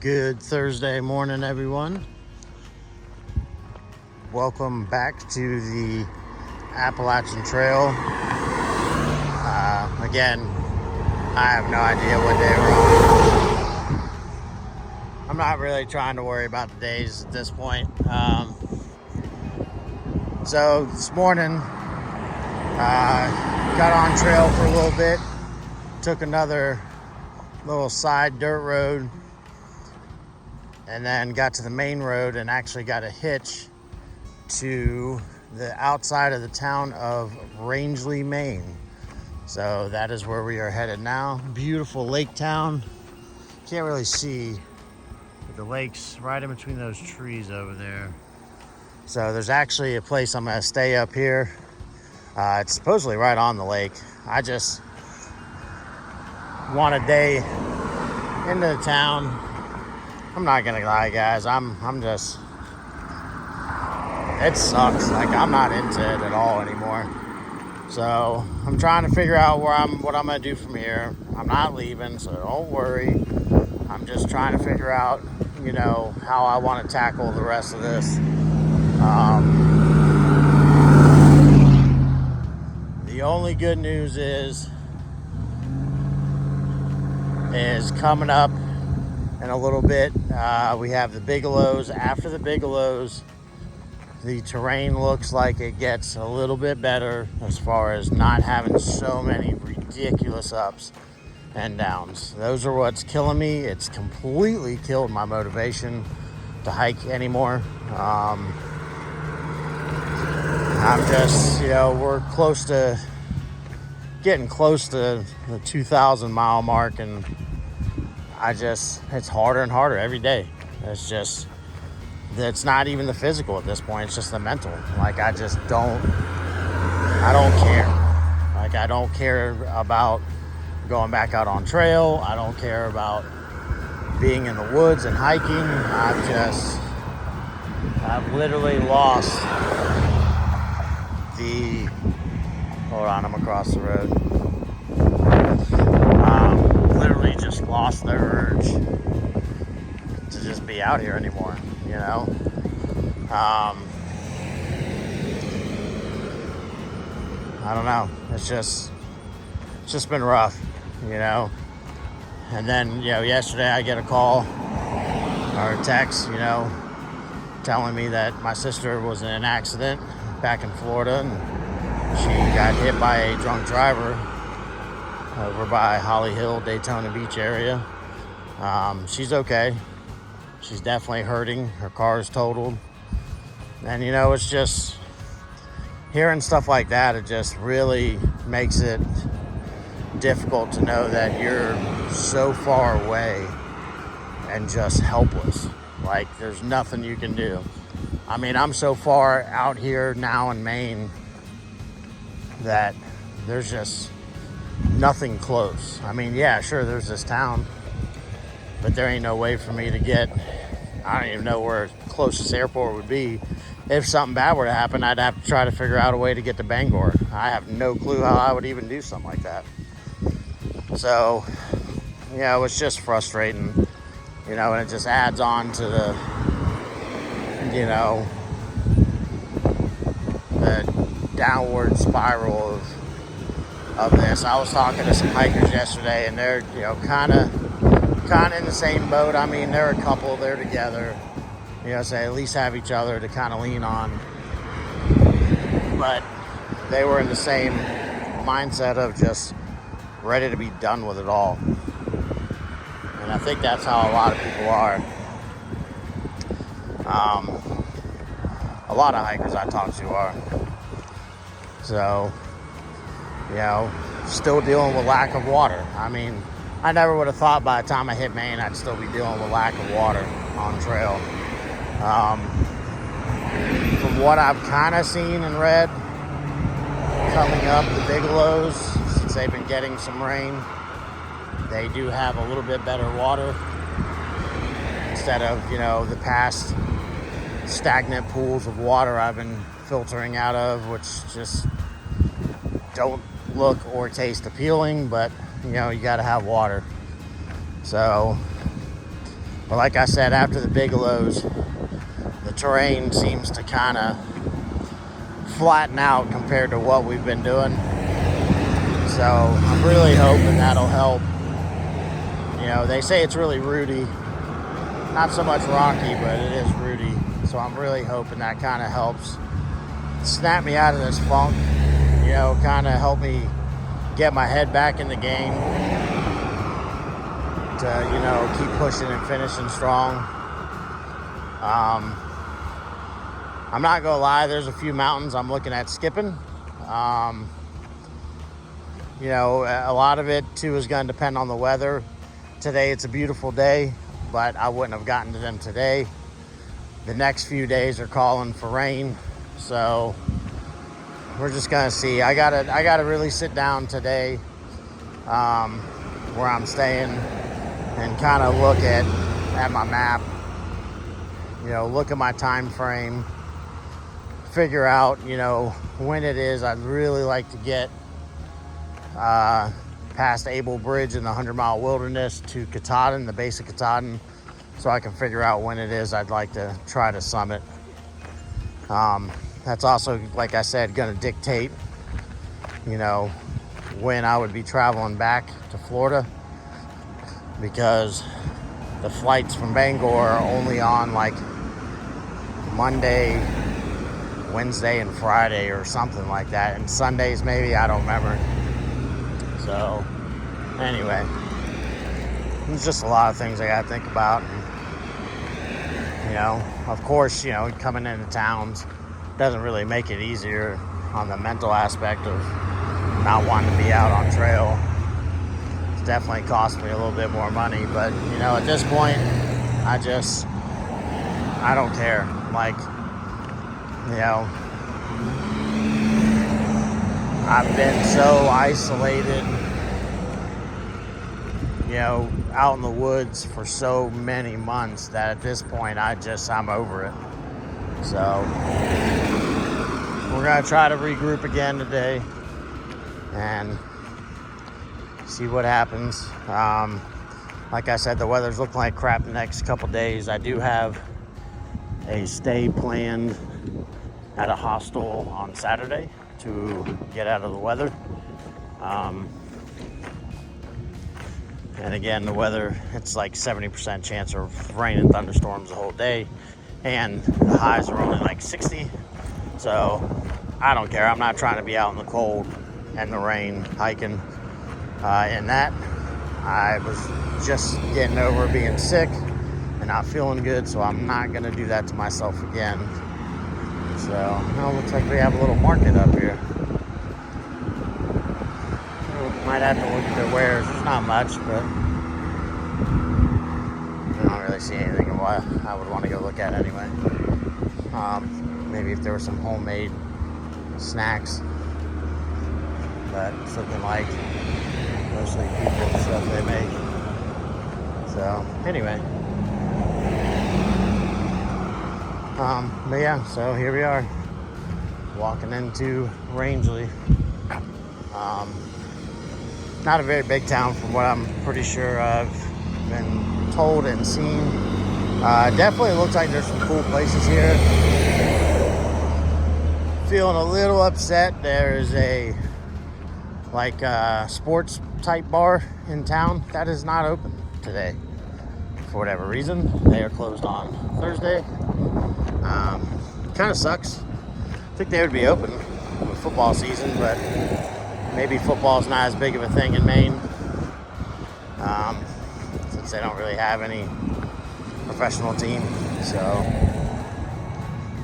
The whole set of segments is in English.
Good Thursday morning, everyone. Welcome back to the Appalachian Trail. Again, I have no idea what day we're on. I'm not really trying to worry about the days at this point. So this morning, got on trail for a little bit, took another little side dirt road, and then got to the main road and actually got a hitch to the outside of the town of Rangeley, Maine. So that is where we are headed now. Beautiful lake town. Can't really see, but the lake's right in between those trees over there. So there's actually a place I'm gonna stay up here. It's supposedly right on the lake. I just want a day into the town. I'm not gonna lie, guys. I'm just, it sucks. Like, I'm not into it at all anymore. So I'm trying to figure out what I'm gonna do from here. I'm not leaving, so don't worry. I'm just trying to figure out, how I want to tackle the rest of this. The only good news is coming up in a little bit, we have the Bigelows. After the Bigelows, the terrain looks like it gets a little bit better as far as not having so many ridiculous ups and downs. Those are what's killing me. It's completely killed my motivation to hike anymore. I'm just, we're getting close to the 2,000 mile mark, and it's harder and harder every day. It's not even the physical at this point. It's just the mental. Like, I don't care. Like, I don't care about going back out on trail. I don't care about being in the woods and hiking. I've literally lost hold on, I'm across the road. Literally just lost the urge to just be out here anymore, I don't know. It's just been rough, and then, yesterday I get a call or a text, telling me that my sister was in an accident back in Florida, and she got hit by a drunk driver over by Holly Hill, Daytona Beach area. She's okay. She's definitely hurting. Her car is totaled. And, it's just hearing stuff like that, it just really makes it difficult to know that you're so far away and just helpless. Like, there's nothing you can do. I mean, I'm so far out here now in Maine that there's just nothing close. I mean, yeah, sure, there's this town, but there ain't no way for me to get, I don't even know where the closest airport would be. If something bad were to happen, I'd have to try to figure out a way to get to Bangor. I have no clue how I would even do something like that. So, it was just frustrating, and it just adds on to the downward spiral of this. I was talking to some hikers yesterday, and they're, kind of in the same boat. I mean, they're a couple, they're together, so they at least have each other to kind of lean on. But they were in the same mindset of just ready to be done with it all. And I think that's how a lot of people are. A lot of hikers I talk to are. So, still dealing with lack of water. I mean, I never would have thought by the time I hit Maine, I'd still be dealing with lack of water on trail. From what I've kind of seen and read, coming up the Bigelows, since they've been getting some rain, they do have a little bit better water instead of, the past stagnant pools of water I've been filtering out of, which just don't look or taste appealing, but you got to have water. So But like I said, after the Bigelows, the terrain seems to kind of flatten out compared to what we've been doing. So I'm really hoping that'll help. You know, they say it's really rooty. Not so much rocky, but it is rooty. So I'm really hoping that kind of helps snap me out of this funk. You know, kind of help me get my head back in the game to, you know, keep pushing and finishing strong. I'm not gonna lie, there's a few mountains I'm looking at skipping. You know, a lot of it too is gonna depend on the weather. Today it's a beautiful day, but I wouldn't have gotten to them today. The next few days are calling for rain, so we're just gonna see. I gotta really sit down today, where I'm staying, and kind of look at my map. You know, look at my time frame, figure out, you know, when it is I'd really like to get past Able Bridge in the 100-mile wilderness to Katahdin, the base of Katahdin, so I can figure out when it is I'd like to try to summit. That's also, like I said, going to dictate, you know, when I would be traveling back to Florida, because the flights from Bangor are only on like Monday, Wednesday, and Friday or something like that, and Sundays maybe, I don't remember. So anyway, there's just a lot of things I gotta think about. And, you know, of course, you know, coming into towns doesn't really make it easier on the mental aspect of not wanting to be out on trail. It's definitely cost me a little bit more money, but you know, at this point, I don't care. Like, you know, I've been so isolated, you know, out in the woods for so many months that at this point I'm over it. So we're gonna try to regroup again today and see what happens. Like I said, the weather's looking like crap the next couple days. I do have a stay planned at a hostel on Saturday to get out of the weather. And again, the weather, it's like 70% chance of rain and thunderstorms the whole day, and the highs are only like 60. So I don't care. I'm not trying to be out in the cold and the rain hiking. In that, I was just getting over being sick and not feeling good, so I'm not gonna do that to myself again. So, well, looks like we have a little market up here. Might have to look at their wares. There's not much, but I don't really see anything of what I would want to go look at anyway. Maybe if there were some homemade snacks, but it's looking like mostly people stuff they make. So anyway, but yeah, so here we are, walking into Rangeley. Not a very big town from what I'm pretty sure I've been told and seen. Definitely looks like there's some cool places here. Feeling a little upset. There's a sports type bar in town that is not open today for whatever reason. They are closed on Thursday. Kind of sucks. I think they would be open with football season, but maybe football's not as big of a thing in Maine, since they don't really have any professional team. So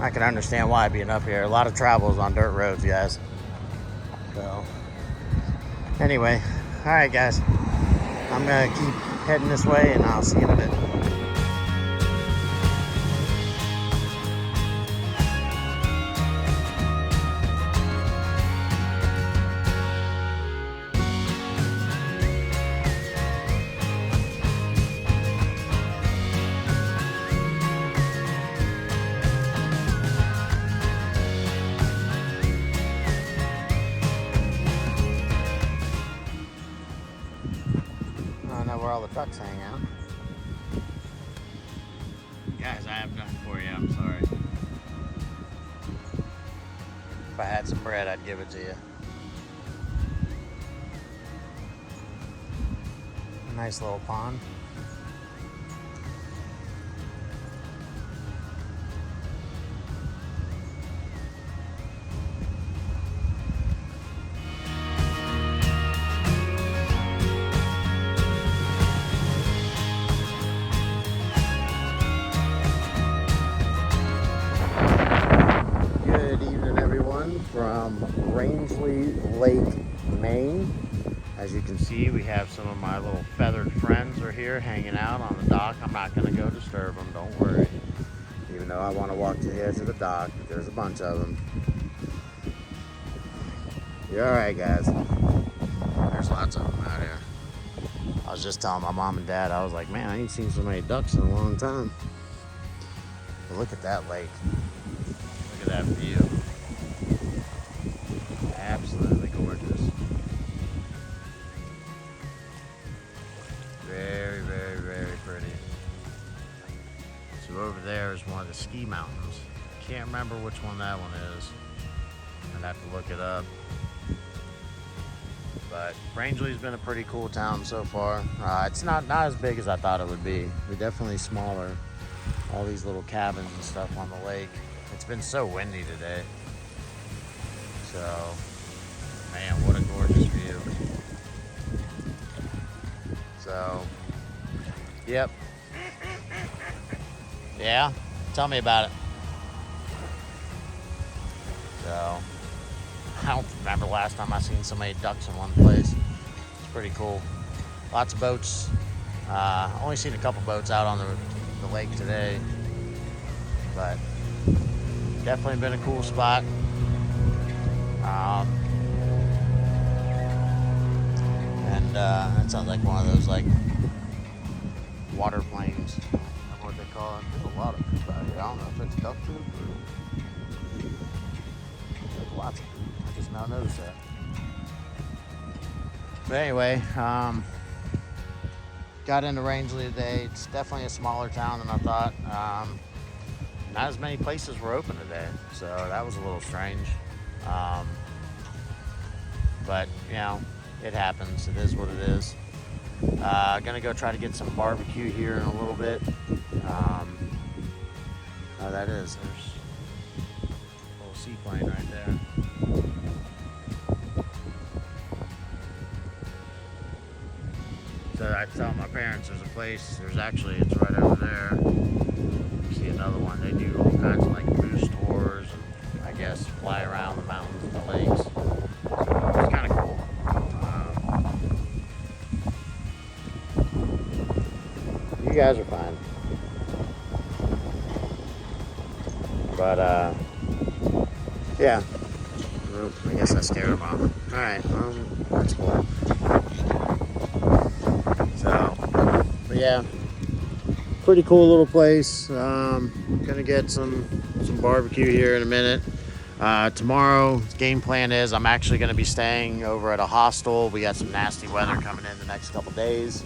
I can understand why being up here. A lot of travel is on dirt roads, guys. So anyway, all right, guys. I'm gonna keep heading this way, and I'll see you in a bit. I don't know where all the trucks hang out. If I had some bread, I'd give it to you. A nice little pond. From Rangeley Lake, Maine. As you can see, we have some of my little feathered friends are here hanging out on the dock. I'm not going to go disturb them, don't worry. Even though I want to walk to the edge of the dock, there's a bunch of them. You're alright, guys. There's lots of them out here. I was just telling my mom and dad, I was like, man, I ain't seen so many ducks in a long time. But look at that lake. Look at that view. Absolutely gorgeous. Very, very, very pretty. So over there is one of the ski mountains. Can't remember which one that one is. I'd have to look it up. But Rangeley's been a pretty cool town so far. It's not as big as I thought it would be. They're definitely smaller. All these little cabins and stuff on the lake. It's been so windy today. So, man, what a gorgeous view. So, yep. Yeah? Tell me about it. So, I don't remember the last time I seen so many ducks in one place. It's pretty cool. Lots of boats. Only seen a couple boats out on the lake today. But, definitely been a cool spot. That sounds like one of those like water planes. I don't know what they call it. There's a lot of poop out here. I don't know if it's duck poop or there's lots of poop. I just now noticed that. But anyway, got into Rangeley today. It's definitely a smaller town than I thought. Not as many places were open today, so that was a little strange. But you know, it happens. It is what it is. Gonna go try to get some barbecue here in a little bit. Oh, that is. There's a little seaplane right there. So I tell my parents there's a place. It's right over there. You see another one. They do all kinds of like moose tours and I guess fly around the mountains and the lakes. So it's kind of cool. You guys are fine. But, yeah. Well, I guess I scared them off. Alright, well, that's cool. So, but yeah. Pretty cool little place. Gonna get some barbecue here in a minute. Tomorrow, game plan is I'm actually going to be staying over at a hostel. We got some nasty weather coming in the next couple days.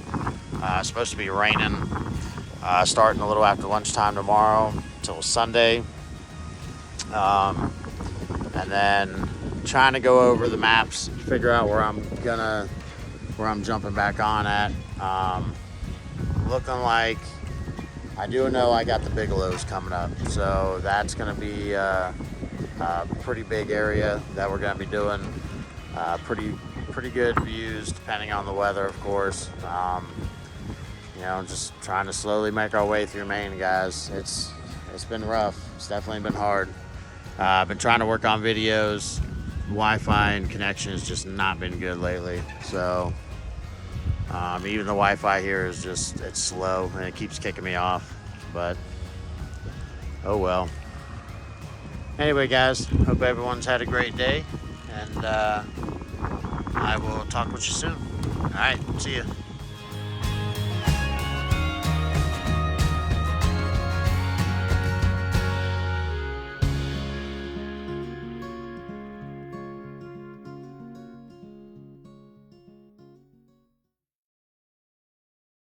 It's supposed to be raining starting a little after lunchtime tomorrow till Sunday. And then trying to go over the maps, figure out where I'm jumping back on at. Looking like I do know I got the Bigelows coming up, so that's going to be a pretty big area that we're going to be doing. Pretty good views depending on the weather, of course. You know, just trying to slowly make our way through Maine, guys. It's been rough. It's definitely been hard. I've been trying to work on videos. Wi-Fi and connection has just not been good lately. So even the Wi-Fi here is it's slow and it keeps kicking me off. But oh well. Anyway, guys, hope everyone's had a great day, and I will talk with you soon. All right, see ya.